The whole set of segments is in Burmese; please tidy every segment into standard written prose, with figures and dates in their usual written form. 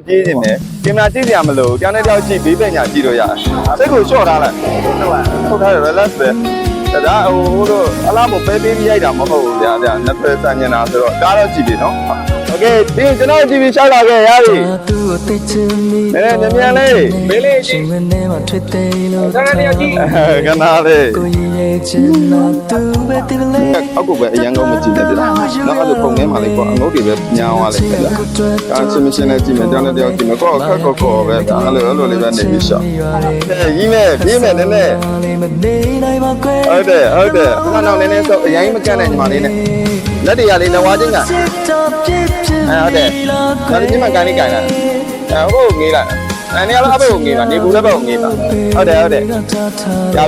ပြေးနေတယ်ကင်မရာကြည့်ကြမလို့တောင်းတဲ့တောက်ကြည့်ဘေးပညာကြည့်လို့ရတယ်စိတ်ကိုလျှော့ထားလိုက်ဟုတ်ထားတယ် relax ပဲဒါဟိုတို့အလားမပဲပေးပြီးရိုက်တာမဟုတ်ဘူးဗျာနှစ်ဖက်ဆန်နေတာဆိုတော့ကားတော့ကြည့်ပြီနော်โอเคဒီကျွန်တော် TV ရှောက်လာခဲ့ရပြီနည်းမြန်လေးမေးလေးကြည့်ခဏလေးကြည့်ခဏလေးအခုပဲအရန်ကောင်းမကြည့်နေတယ်နော်အဲ့လိုပုံထဲမှာလေးပေါ့အငုတ်တွေပဲညောင်းသွားလိုက်တယ်ကာချင်းမရှင်းနဲ့ကြည့်မယ်တောင်းတဲ့တောက်ကြည့်မယ်ကောခက်ကောပဲအဲ့လိုလေးပဲနေပြီးရှောက်ရီးမယ်ပြေးမယ်နည်းနည်းဟုတ်တယ်ခဏနောက်နည်းနည်းဆိုအရင်မကန့်နဲ့ညီမလေးနဲ့လက်တွေကလေးနဝါချင်းကဟုတ်တယ်ဒါဒီမှာကန်လေးကန်လာဟုတ်ငေးလိုက်နေရာတော့အဘကိုငေးပါနေပူလည်းဘကိုငေးပါဟုတ်တယ်ရ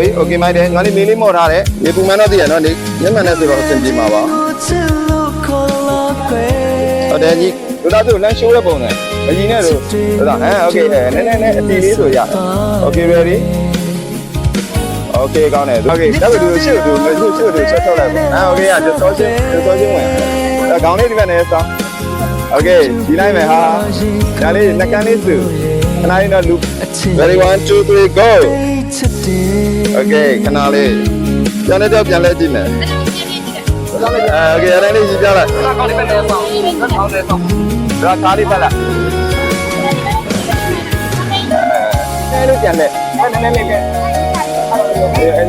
ပြီโอเคမိုက်တယ်ငါလေးမေးလေးမော့ထားတယ်နေပူမှန်းတော့သိရနော်နေမျက်မှန်နဲ့ဆိုတော့အဆင်ပြေမှာပါဟုတ်တယ်ကြီးတို့သားတို့လမ်းရှိုးတဲ့ပုံစံအရင်နဲ့တို့ဒါโอเคနည်းအတီလေးဆိုရโอเค readyโอเคကောင်းတယ်โอเคဒါပေမဲ့ရှေ့တို့ဆက်ထုတ်လိုက်ပါโอเคရစောချင်းဝင်ခေါင်းလေးဒီဘက်နဲ့စောโอเคဒီလိုက်မယ်ဟာဒါလေးနှကန်းလေးစုခဏလေးတော့ loop ready 1 2 3 go โอเคခဏလေးပြန်လဲကြည့်မယ်โอเคအဲ့ဒါလေးကြည့်ပြလိုက်ခေါင်းလေးဘက်နဲ့စောခေါင်းလေးစောဒါကားလေးပတ်လိုက်အဲ့လိုပြန်လဲနည်းလေး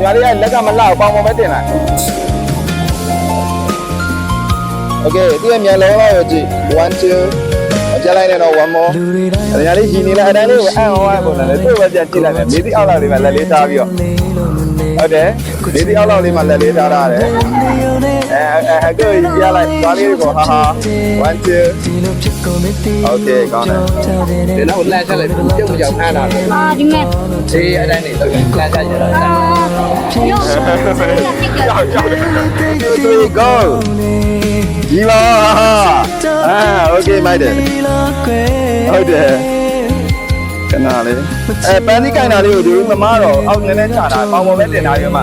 ညာလေးကလက်ကမလောက်ပေါင်ပေါင်ပဲတင်လိုက်โอเคဒီကမြန်လုံးလောက်ရကြည့်1 2အကြလိုက်နေတော့ one more ညာလေးရှင်နေလိုက်အတိုင်းလေးကိုအံ့ဩရပုံစံနဲ့သူ့ပဲပြန်ကြည့်လိုက်မယ်မေးသည့်အောက်လောက်လေးမှာလက်လေးထားပြီးတော့ဟုတ်တယ်မေးသည့်အောက်လောက်လေးမှာလက်လေးထားရတယ်ကိုရလိုက်သွားလေးကိုဟာ1 2โอเคကောင်းတယ်ဒီနောက်လက်ချက်လိုက်ပြုတ်မကြောက်ဖမ်းတာဒီမဲ့ဒီအတိုင်းနေတော့လက်ချက်ရတော့go ဒီပါโอเคမိုက်တယ်ဟုတ်တယ်ခဏလေးပန်းသီးကိုင်တာလေးကိုဒီမမတော့အောက်နည်းနည်းချတာပေါင်ပေါ်ပဲတင်တာရွေးမှ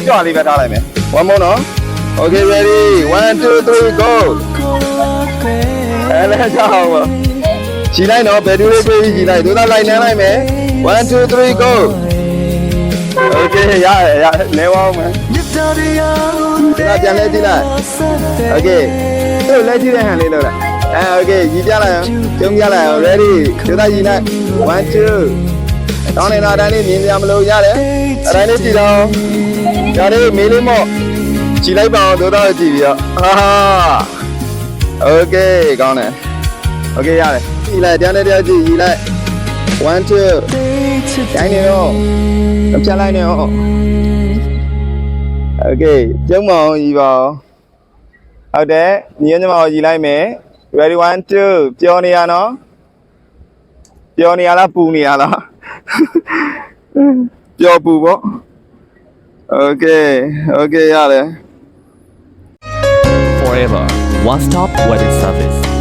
ကြောက်လေးပဲထားလိုက်မယ် one more နော် okay ready 1 2 3 go လည်းကြောက်ပါခြိလိုက်နော်ဘယ်သူလေးပြေးပြီးခြိလိုက်တို့သားလိုက်နန်းလိုက်မယ်1 2 3 go okay ရလဲဝအောင်မယ်ဒါပြန်လဲကြည့်လိုက် okay တို့လဲကြည့်တဲ့ဟန်လေးလုပ်လိုက်okay ကြီးပြလိုက်အောင်ကျုံပြလိုက်အောင် ready တို့သားကြီးလိုက်1 2တောင်းနေတာအတိုင်းလေးမြင်ကြမလို့ရတယ်အတိုင်းလေးကြည့်တော့ဒါလေးမေးလေးမော့ကြည့်လိုက်ပါအောင်တို့သားကြည့်ပြီးတော့okay ကောင်းတယ် okay ရတယ်ကြည့်လိုက်တရားကြည့်လိုက်1 2တိုင်းနေတော့ဖြတ်လိုက်နေတော့okay ကျုံမအောင်ကြီးပါဟုတ်တယ်ညီညီမအောင်ကြီးလိုက်မယ် ready 1 2ပြောနေရနော်ပြောနေရလားပူနေရလားပြောပူပေါ့ okay ရတယ် Forever, one stop wedding service.